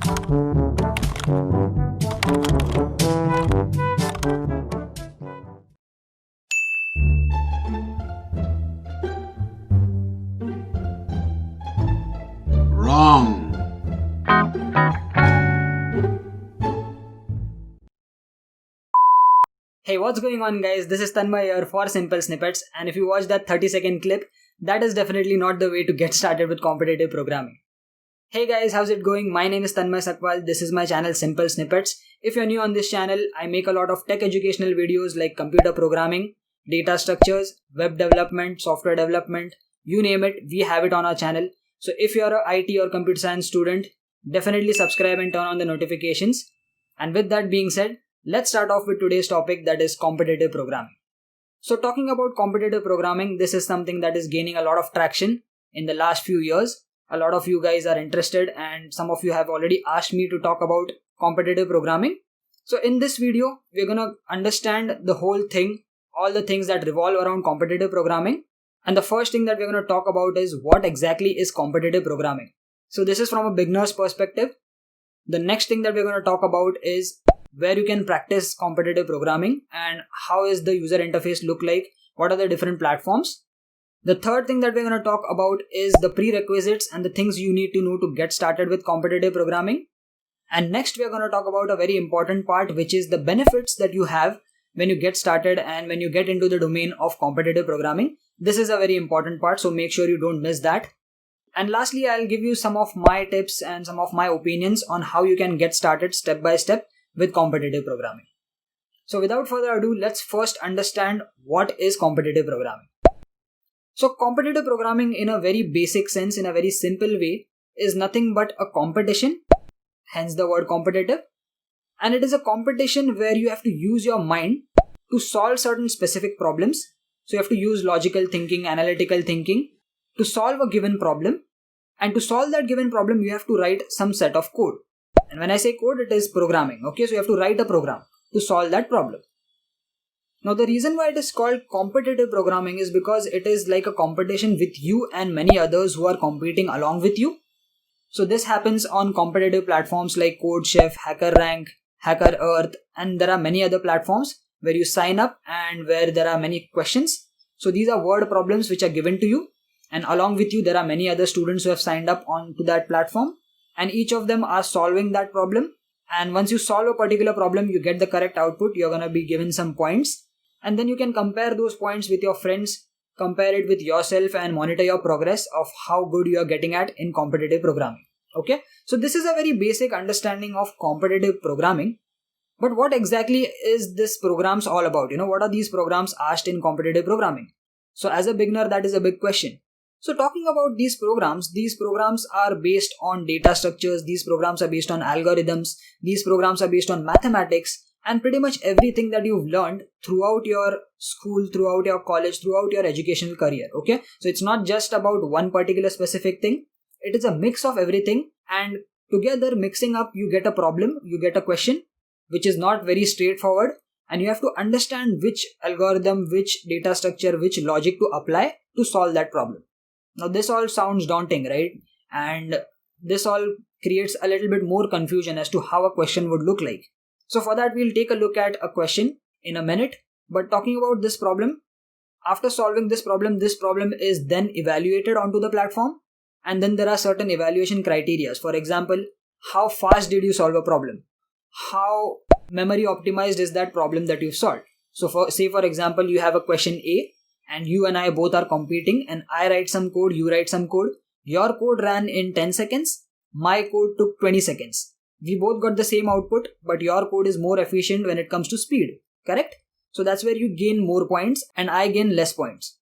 Wrong. Hey, what's going on, guys? This is Tanmay here for Simple Snippets, and if you watch that 30-second clip, that is definitely not the way to get started with competitive programming. Hey guys, how's it going? My name is Tanmay Sakwal. This is my channel Simple Snippets. If you're new on this channel, I make a lot of tech educational videos like computer programming, data structures, web development, software development, you name it, we have it on our channel. So if you're a IT or computer science student, definitely subscribe and turn on the notifications. And with that being said, let's start off with today's topic, that is competitive programming. So talking about competitive programming, this is something that is gaining a lot of traction in the last few years. A lot of you guys are interested and some of you have already asked me to talk about competitive programming. So in this video, we're going to understand the whole thing, all the things that revolve around competitive programming. And the first thing that we're going to talk about is what exactly is competitive programming. So this is from a beginner's perspective. The next thing that we're going to talk about is where you can practice competitive programming and how is the user interface look like, what are the different platforms. The third thing that we're going to talk about is the prerequisites and the things you need to know to get started with competitive programming. And next we're going to talk about a very important part, which is the benefits that you have when you get started and when you get into the domain of competitive programming. This is a very important part, so make sure you don't miss that. And lastly, I'll give you some of my tips and some of my opinions on how you can get started step by step with competitive programming. So without further ado, let's first understand what is competitive programming. So competitive programming in a very basic sense, in a very simple way, is nothing but a competition, hence the word competitive. And it is a competition where you have to use your mind to solve certain specific problems. So you have to use logical thinking, analytical thinking to solve a given problem. And to solve that given problem, you have to write some set of code. And when I say code, it is programming. Okay, so you have to write a program to solve that problem. Now, the reason why it is called competitive programming is because it is like a competition with you and many others who are competing along with you. So this happens on competitive platforms like CodeChef, HackerRank, HackerEarth, and there are many other platforms where you sign up and where there are many questions. So these are word problems which are given to you, and along with you there are many other students who have signed up onto that platform, and each of them are solving that problem. And once you solve a particular problem, you get the correct output, you're going to be given some points, and then you can compare those points with your friends, compare it with yourself, and monitor your progress of how good you are getting at in competitive programming. Okay, so this is a very basic understanding of competitive programming. But what exactly is this programs all about? What are these programs asked in competitive programming? So as a beginner, that is a big question. So talking about these programs are based on data structures, these programs are based on algorithms, these programs are based on mathematics, and pretty much everything that you've learned throughout your school, throughout your college, throughout your educational career. Okay, so it's not just about one particular specific thing. It is a mix of everything, and together mixing up, you get a problem, you get a question, which is not very straightforward, and you have to understand which algorithm, which data structure, which logic to apply to solve that problem. Now this all sounds daunting, right? And this all creates a little bit more confusion as to how a question would look like. So for that, we'll take a look at a question in a minute. But talking about this problem, after solving this problem is then evaluated onto the platform. And then there are certain evaluation criteria. For example, how fast did you solve a problem? How memory optimized is that problem that you've solved? So for example, you have a question A and you and I both are competing, and I write some code, you write some code. Your code ran in 10 seconds. My code took 20 seconds. We both got the same output, but your code is more efficient when it comes to speed. Correct? So that's where you gain more points and I gain less points.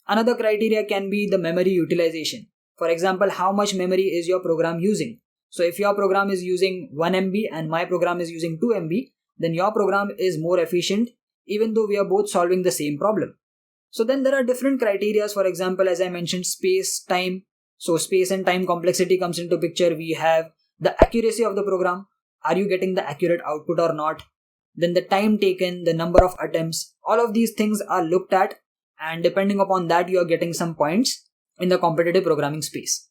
Another criteria can be the memory utilization. For example, how much memory is your program using? So if your program is using 1 MB and my program is using 2 MB, then your program is more efficient even though we are both solving the same problem. So then there are different criteria. For example, as I mentioned, space, time. So space and time complexity comes into picture. We have the accuracy of the program. Are you getting the accurate output or not? Then the time taken, the number of attempts, all of these things are looked at, and depending upon that, you are getting some points in the competitive programming space.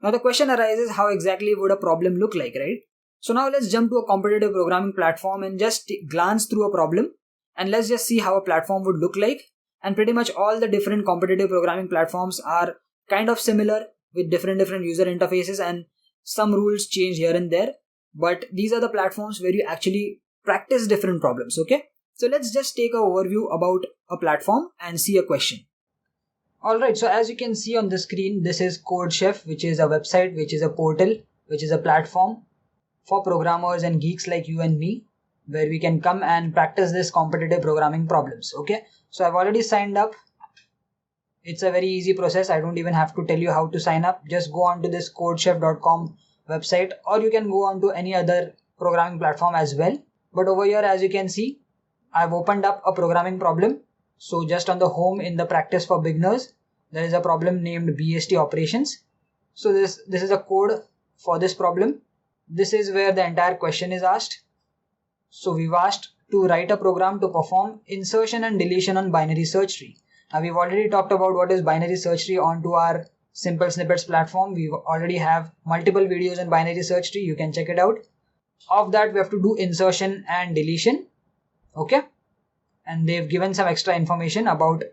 Now the question arises, how exactly would a problem look like, right? So now let's jump to a competitive programming platform and just glance through a problem, and let's just see how a platform would look like. And pretty much all the different competitive programming platforms are kind of similar with different user interfaces, and some rules change here and there. But these are the platforms where you actually practice different problems, okay? So let's just take an overview about a platform and see a question. Alright, so as you can see on the screen, this is CodeChef, which is a website, which is a portal, which is a platform for programmers and geeks like you and me, where we can come and practice this competitive programming problems, okay? So I've already signed up. It's a very easy process. I don't even have to tell you how to sign up. Just go on to this codechef.com website, or you can go on to any other programming platform as well. But over here, as you can see, I've opened up a programming problem. So just on the home in the practice for beginners, there is a problem named BST operations. So this is a code for this problem. This is where the entire question is asked. So we've asked to write a program to perform insertion and deletion on binary search tree. Now we've already talked about what is binary search tree onto our Simple Snippets platform. We already have multiple videos on binary search tree. You can check it out. Of that, we have to do insertion and deletion. Okay. And they've given some extra information about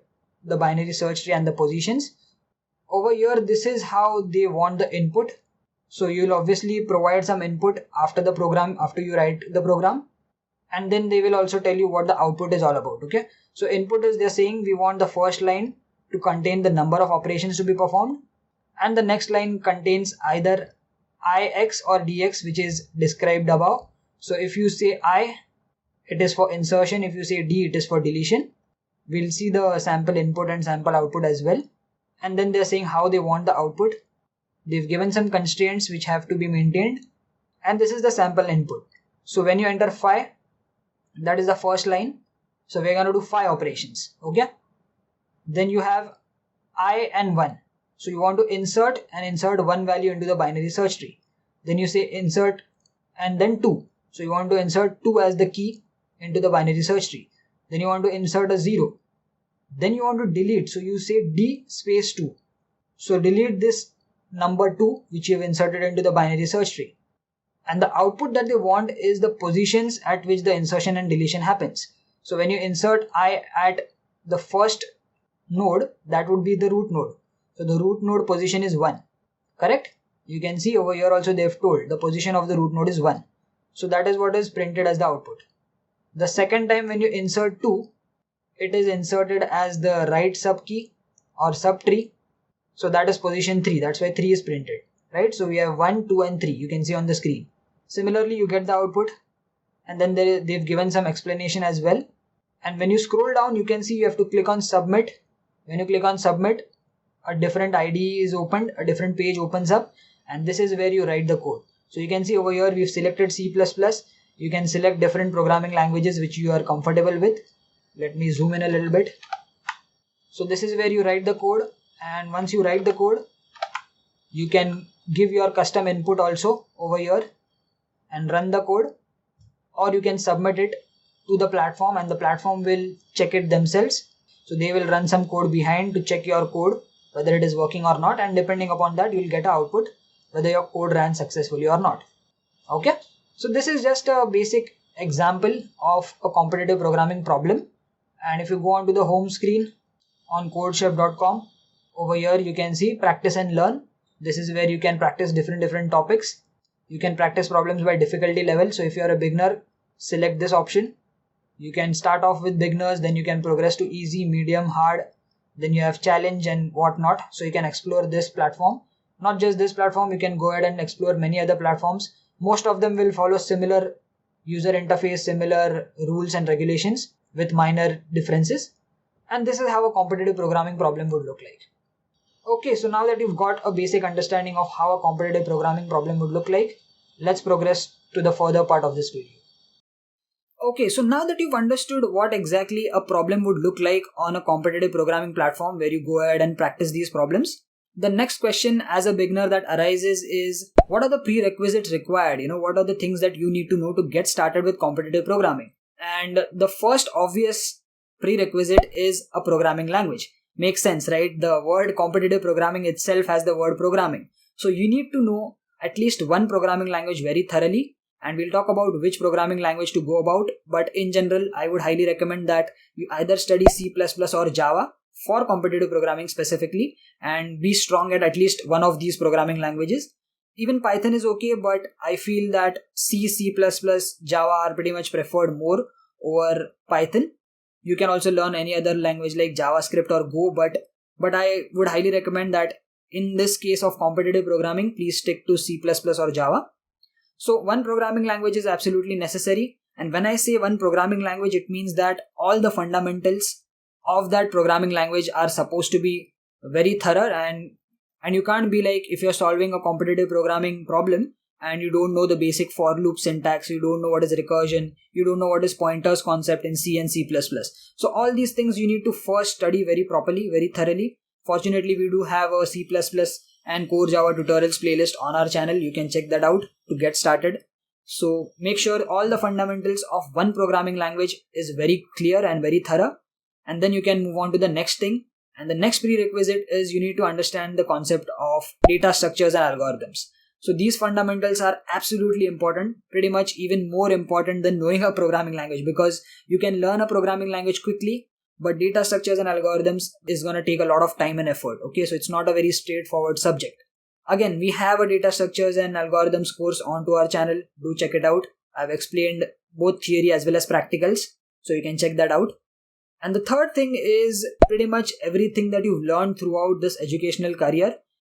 the binary search tree and the positions. Over here, this is how they want the input. So you'll obviously provide some input after the program, after you write the program. And then they will also tell you what the output is all about, okay? So input is, they're saying we want the first line to contain the number of operations to be performed, and the next line contains either ix or dx, which is described above. So if you say I, it is for insertion. If you say d, it is for deletion. We'll see the sample input and sample output as well. And then they're saying how they want the output. They've given some constraints which have to be maintained, and this is the sample input. So when you enter 5, that is the first line. So we're going to do 5 operations, okay? Then you have I and 1. So you want to insert one value into the binary search tree. Then you say insert and then 2. So you want to insert 2 as the key into the binary search tree. Then you want to insert a 0. Then you want to delete. So you say d space 2. So delete this number 2 which you have inserted into the binary search tree. And the output that they want is the positions at which the insertion and deletion happens. So when you insert I at the first node, that would be the root node. So the root node position is 1. Correct? You can see over here also they have told the position of the root node is 1. So that is what is printed as the output. The second time when you insert 2, it is inserted as the right subkey or subtree. So that is position 3. That's why 3 is printed. Right? So we have 1, 2 and 3. You can see on the screen. Similarly, you get the output, and then they've given some explanation as well. And when you scroll down, you can see you have to click on submit. When you click on submit, a different IDE is opened, a different page opens up, and this is where you write the code. So you can see over here we've selected C++. You can select different programming languages which you are comfortable with. Let me zoom in a little bit. So this is where you write the code, and once you write the code, you can give your custom input also over here and run the code, or you can submit it to the platform and the platform will check it themselves. So they will run some code behind to check your code, whether it is working or not, and depending upon that you will get an output whether your code ran successfully or not. Okay, so this is just a basic example of a competitive programming problem. And if you go on to the home screen on codechef.com, over here you can see practice and learn. This is where you can practice different topics. You can practice problems by difficulty level. So if you are a beginner, select this option. You can start off with beginners, then you can progress to easy, medium, hard. Then you have challenge and whatnot. So you can explore this platform. Not just this platform, you can go ahead and explore many other platforms. Most of them will follow similar user interface, similar rules and regulations with minor differences. And this is how a competitive programming problem would look like. Okay, so now that you've got a basic understanding of how a competitive programming problem would look like, let's progress to the further part of this video. Okay, so now that you've understood what exactly a problem would look like on a competitive programming platform where you go ahead and practice these problems, the next question as a beginner that arises is, what are the prerequisites required? What are the things that you need to know to get started with competitive programming? And the first obvious prerequisite is a programming language. Makes sense, right? The word competitive programming itself has the word programming. So you need to know at least one programming language very thoroughly, and we'll talk about which programming language to go about. But in general, I would highly recommend that you either study C++ or Java for competitive programming specifically, and be strong at least one of these programming languages. Even Python is okay, but I feel that C, C++, Java are pretty much preferred more over Python. You can also learn any other language like JavaScript or Go, but I would highly recommend that in this case of competitive programming, please stick to C++ or Java. So one programming language is absolutely necessary. And when I say one programming language, it means that all the fundamentals of that programming language are supposed to be very thorough, and you can't be like, if you're solving a competitive programming problem and you don't know the basic for loop syntax, you don't know what is recursion, you don't know what is pointers concept in C and C++. So all these things you need to first study very properly, very thoroughly. Fortunately, we do have a C++ and core Java tutorials playlist on our channel. You can check that out to get started. So make sure all the fundamentals of one programming language is very clear and very thorough, and then you can move on to the next thing. And the next prerequisite is you need to understand the concept of data structures and algorithms. So these fundamentals are absolutely important, pretty much even more important than knowing a programming language, because you can learn a programming language quickly, but data structures and algorithms is going to take a lot of time and effort. Okay, so it's not a very straightforward subject. Again, we have a data structures and algorithms course onto our channel. Do check it out. I've explained both theory as well as practicals, so you can check that out. And the third thing is pretty much everything that you've learned throughout this educational career,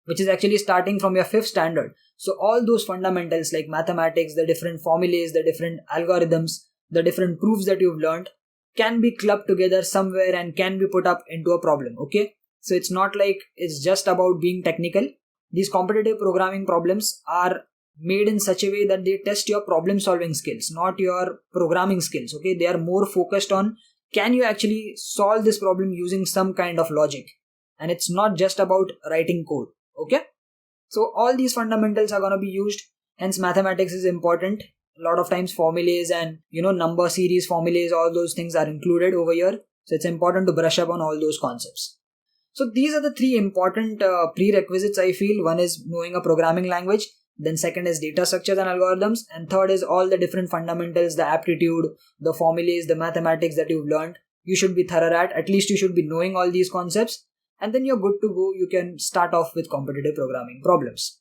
which is actually starting from your 5th standard. So all those fundamentals like mathematics, the different formulas, the different algorithms, the different proofs that you've learned can be clubbed together somewhere and can be put up into a problem. Okay, so it's not like it's just about being technical. These competitive programming problems are made in such a way that they test your problem solving skills, not your programming skills. Okay, they are more focused on, can you actually solve this problem using some kind of logic, and it's not just about writing code. Okay, so all these fundamentals are going to be used, hence mathematics is important. A lot of times formulas and number series formulas, all those things are included over here, so it's important to brush up on all those concepts. So these are the 3 important prerequisites I feel. One is knowing a programming language, then second is data structures and algorithms, and third is all the different fundamentals, the aptitude, the formulas, the mathematics that you've learned. You should be thorough at least you should be knowing all these concepts, and then you're good to go. You can start off with competitive programming problems.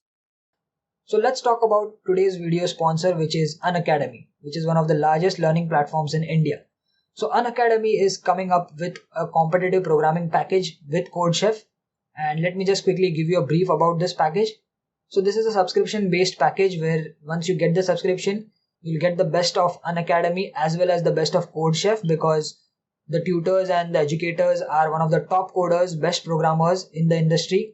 So let's talk about today's video sponsor, which is Unacademy, which is one of the largest learning platforms in India. So Unacademy is coming up with a competitive programming package with CodeChef, and let me just quickly give you a brief about this package. So this is a subscription based package where once you get the subscription, you'll get the best of Unacademy as well as the best of CodeChef, because the tutors and the educators are one of the top coders, best programmers in the industry,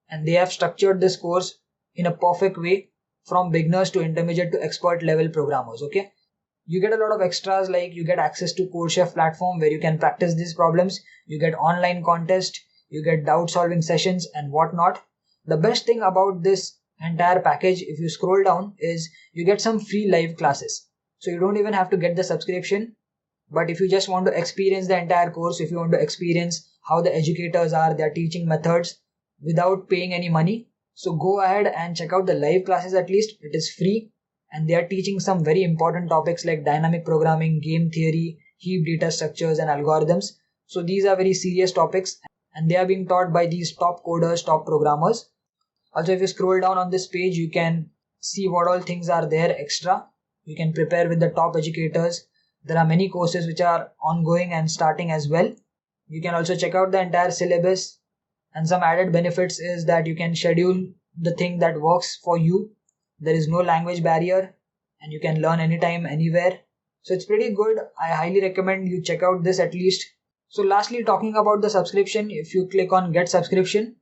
and they have structured this course in a perfect way from beginners to intermediate to expert level programmers. Okay, you get a lot of extras, like you get access to CodeChef platform where you can practice these problems, you get online contest, you get doubt solving sessions and whatnot. The best thing about this entire package, if you scroll down, is you get some free live classes. So you don't even have to get the subscription, but if you just want to experience the entire course, if you want to experience how the educators are, their teaching methods without paying any money, so go ahead and check out the live classes. At least it is free, and they are teaching some very important topics like dynamic programming, game theory, heap data structures and algorithms. So these are very serious topics, and they are being taught by these top coders, top programmers. Also, if you scroll down on this page, you can see what all things are there extra. You can prepare with the top educators. There are many courses which are ongoing and starting as well. You can also check out the entire syllabus, and some added benefits is that you can schedule the thing that works for you. There is no language barrier and you can learn anytime, anywhere. So it's pretty good. I highly recommend you check out this at least. So lastly, talking about the subscription, if you click on get subscription,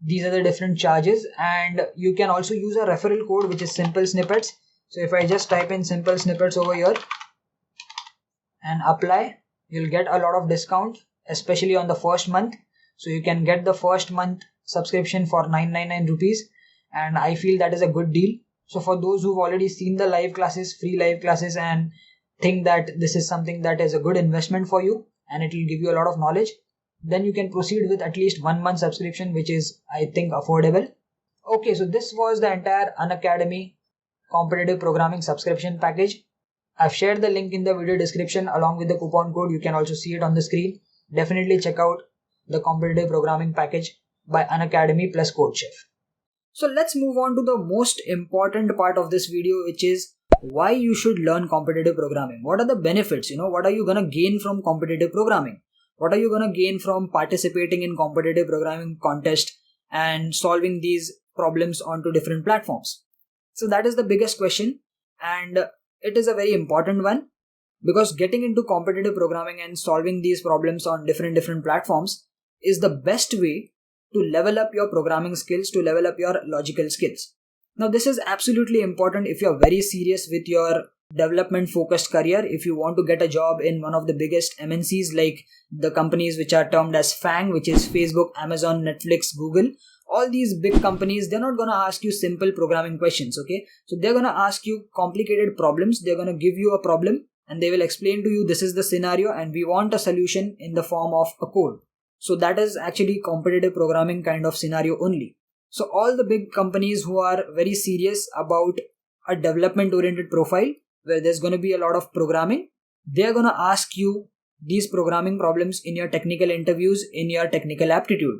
these are the different charges, and you can also use a referral code which is simple snippets. So if I just type in simple snippets over here and apply, you'll get a lot of discount, especially on the first month. So you can get the first month subscription for 999 rupees, and I feel that is a good deal. So for those who've already seen the live classes, free live classes, and think that this is something that is a good investment for you and it will give you a lot of knowledge, then you can proceed with at least 1 month subscription, which is, I think, affordable. Okay, so this was the entire Unacademy competitive programming subscription package. I've shared the link in the video description along with the coupon code. You can also see it on the screen. Definitely check out the competitive programming package by Unacademy plus CodeChef. So let's move on to the most important part of this video, which is why you should learn competitive programming. What are the benefits? What are you gonna gain from competitive programming? What are you gonna gain from participating in competitive programming contest and solving these problems onto different platforms? So that is the biggest question, and it is a very important one, because getting into competitive programming and solving these problems on different platforms is the best way to level up your programming skills, to level up your logical skills. Now this is absolutely important if you're very serious with your development focused career. If you want to get a job in one of the biggest MNCs, like the companies which are termed as FANG, which is Facebook, Amazon, Netflix, Google, all these big companies, they're not going to ask you simple programming questions, okay? So they're going to ask you complicated problems. They're going to give you a problem and they will explain to you, this is the scenario and we want a solution in the form of a code. So that is actually competitive programming kind of scenario only. So all the big companies who are very serious about a development oriented profile where there's going to be a lot of programming, they're going to ask you these programming problems in your technical interviews, in your technical aptitude.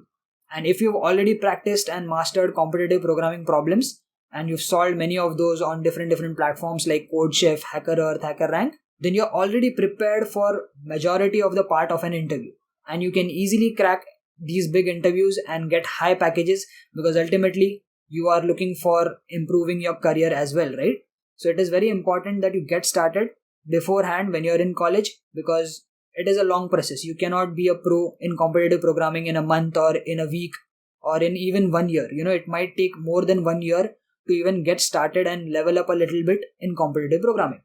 And if you've already practiced and mastered competitive programming problems and you've solved many of those on different platforms like CodeChef, HackerEarth, HackerRank, then you're already prepared for majority of the part of an interview. And you can easily crack these big interviews and get high packages, because ultimately you are looking for improving your career as well, right? So it is very important that you get started beforehand when you're in college, because it is a long process. You cannot be a pro in competitive programming in a month or in a week or in even 1 year. It might take more than 1 year to even get started and level up a little bit in competitive programming.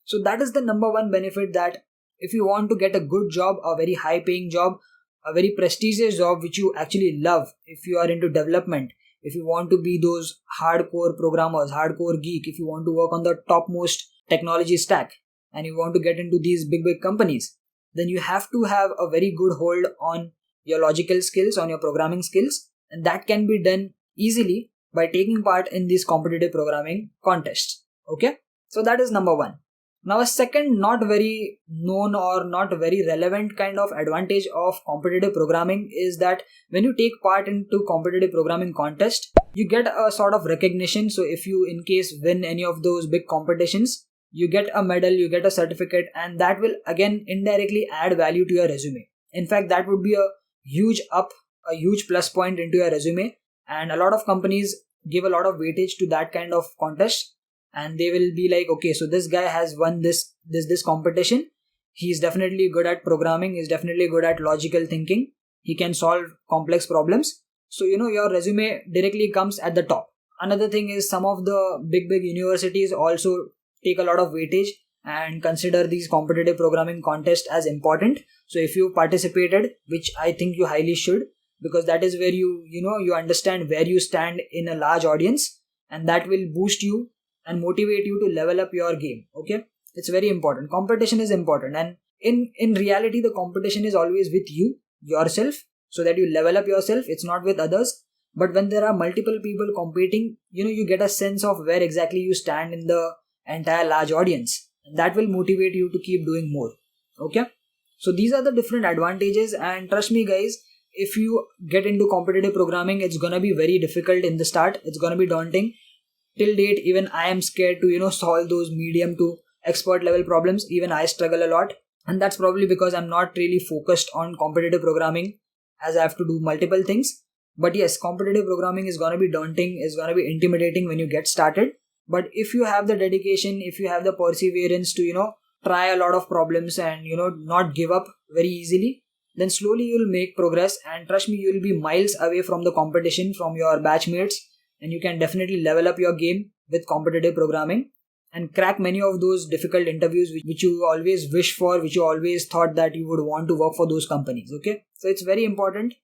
So that is the number one benefit, that if you want to get a good job, a very high paying job, a very prestigious job which you actually love, if you are into development, if you want to be those hardcore programmers, hardcore geek, if you want to work on the topmost technology stack and you want to get into these big companies, then you have to have a very good hold on your logical skills, on your programming skills, and that can be done easily by taking part in these competitive programming contests. Okay, so that is number one. Now a second not very known or not very relevant kind of advantage of competitive programming is that when you take part into competitive programming contest, you get a sort of recognition. So if you in case win any of those big competitions, you get a medal, you get a certificate, and that will again indirectly add value to your resume. In fact, that would be a huge plus point into your resume, and a lot of companies give a lot of weightage to that kind of contest. And they will be like, okay, so this guy has won this competition. He's definitely good at programming. He's definitely good at logical thinking. He can solve complex problems. So, your resume directly comes at the top. Another thing is some of the big universities also take a lot of weightage and consider these competitive programming contests as important. So if you participated, which I think you highly should, because that is where you understand where you stand in a large audience, and that will boost you and motivate you to level up your game. Okay, it's very important. Competition is important, and in reality the competition is always with yourself, so that you level up yourself. It's not with others. But when there are multiple people competing, you get a sense of where exactly you stand in the entire large audience, and that will motivate you to keep doing more. Okay, so these are the different advantages, and trust me guys, if you get into competitive programming, it's gonna be very difficult in the start. It's gonna be daunting. Till date, even I am scared to solve those medium to expert level problems. Even I struggle a lot, and that's probably because I'm not really focused on competitive programming, as I have to do multiple things. But yes, competitive programming is gonna be daunting, is gonna be intimidating when you get started. But if you have the dedication, if you have the perseverance to try a lot of problems and not give up very easily, then slowly you'll make progress. And trust me, you'll be miles away from the competition, from your batchmates. And you can definitely level up your game with competitive programming and crack many of those difficult interviews which you always wish for, which you always thought that you would want to work for those companies. Okay, so it's very important.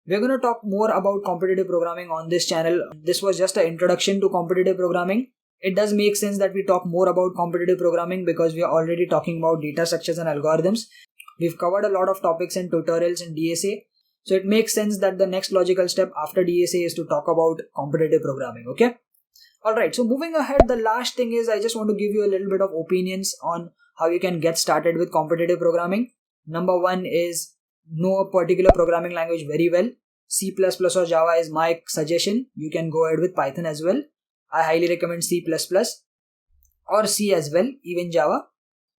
We're going to talk more about competitive programming on this channel. This was just an introduction to competitive programming. It does make sense that we talk more about competitive programming because we are already talking about data structures and algorithms. We've covered a lot of topics and tutorials in DSA. So it makes sense that the next logical step after DSA is to talk about competitive programming. Okay, Alright, so moving ahead, the last thing is I just want to give you a little bit of opinions on how you can get started with competitive programming. Number one is know a particular programming language very well. C++ or Java is my suggestion. You can go ahead with Python as well. I highly recommend C++ or C as well, even Java.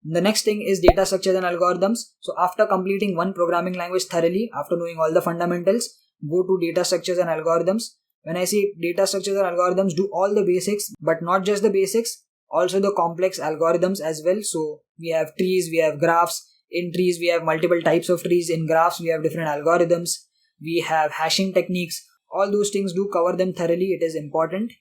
The next thing is data structures and algorithms. So after completing one programming language thoroughly, after knowing all the fundamentals, go to data structures and algorithms. When I say data structures and algorithms, do all the basics, but not just the basics, also the complex algorithms as well. So we have trees, we have graphs. In trees, we have multiple types of trees. In graphs, we have different algorithms. We have hashing techniques. All those things, do cover them thoroughly. It is important.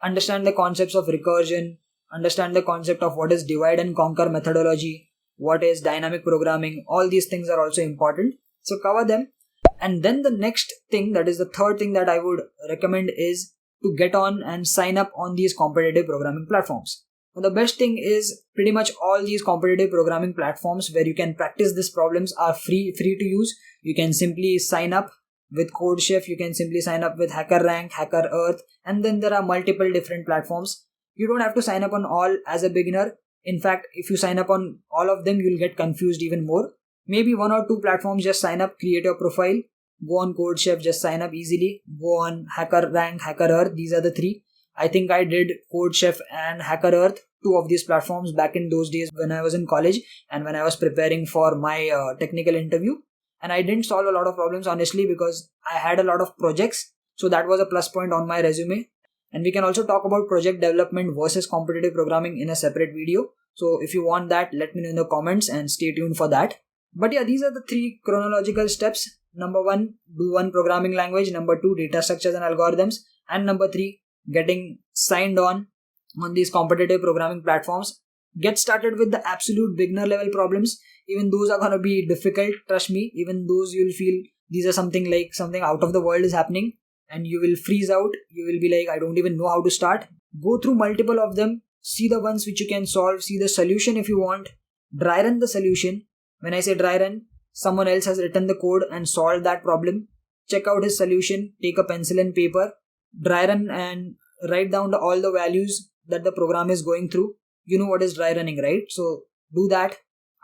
Understand the concepts of recursion. Understand the concept of what is divide and conquer methodology. What is dynamic programming. All these things are also important. So cover them. And then the next thing, that is the third thing that I would recommend, is to get on and sign up on these competitive programming platforms. Now, the best thing is pretty much all these competitive programming platforms where you can practice these problems are free to use. You can simply sign up with CodeChef, you can simply sign up with HackerRank, HackerEarth, and then there are multiple different platforms. You don't have to sign up on all as a beginner. In fact, if you sign up on all of them, you'll get confused even more. Maybe one or two platforms, just sign up, create your profile, go on CodeChef, just sign up easily, go on HackerRank, HackerEarth, these are the three. I think I did CodeChef and HackerEarth, two of these platforms back in those days when I was in college and when I was preparing for my technical interview. And I didn't solve a lot of problems honestly because I had a lot of projects. So that was a plus point on my resume. And we can also talk about project development versus competitive programming in a separate video. So if you want that, let me know in the comments and stay tuned for that. But yeah, these are the three chronological steps. Number one, do one programming language. Number two, data structures and algorithms. And number three, getting signed on these competitive programming platforms. Get started with the absolute beginner level problems. Even those are going to be difficult, trust me. Even those you'll feel these are something out of the world is happening and you will freeze out. You will be like, I don't even know how to start. Go through multiple of them. See the ones which you can solve. See the solution if you want. Dry run the solution. When I say dry run, someone else has written the code and solved that problem. Check out his solution. Take a pencil and paper. Dry run and write down all the values that the program is going through. You know what is dry running, right? So do that.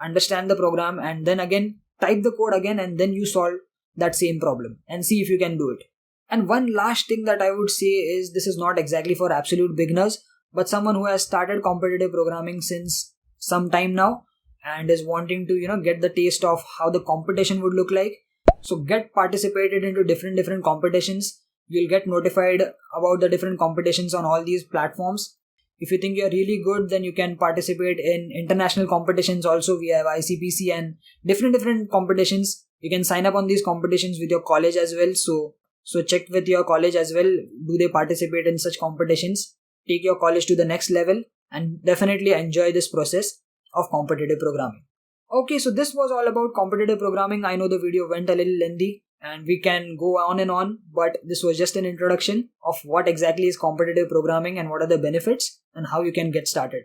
Understand the program and then again type the code again and then you solve that same problem and see if you can do it. And one last thing that I would say is this is not exactly for absolute beginners, but someone who has started competitive programming since some time now and is wanting to get the taste of how the competition would look like. So get participated into different competitions. You'll get notified about the different competitions on all these platforms. If you think you're really good, then you can participate in international competitions also. We have ICPC and different competitions. You can sign up on these competitions with your college as well. So check with your college as well. Do they participate in such competitions? Take your college to the next level and definitely enjoy this process of competitive programming. Okay, so this was all about competitive programming. I know the video went a little lengthy and we can go on and on, but this was just an introduction of what exactly is competitive programming and what are the benefits and how you can get started.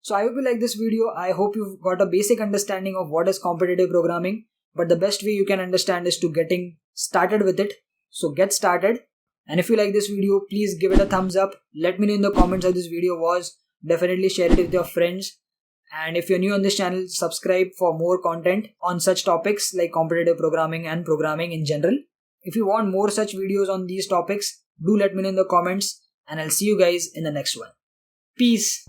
So I hope you like this video. I hope you've got a basic understanding of what is competitive programming, but the best way you can understand is to getting started with it. So get started. And if you like this video, please give it a thumbs up. Let me know in the comments how this video was. Definitely share it with your friends. And if you're new on this channel, subscribe for more content on such topics like competitive programming and programming in general. If you want more such videos on these topics, do let me know in the comments and I'll see you guys in the next one. Peace.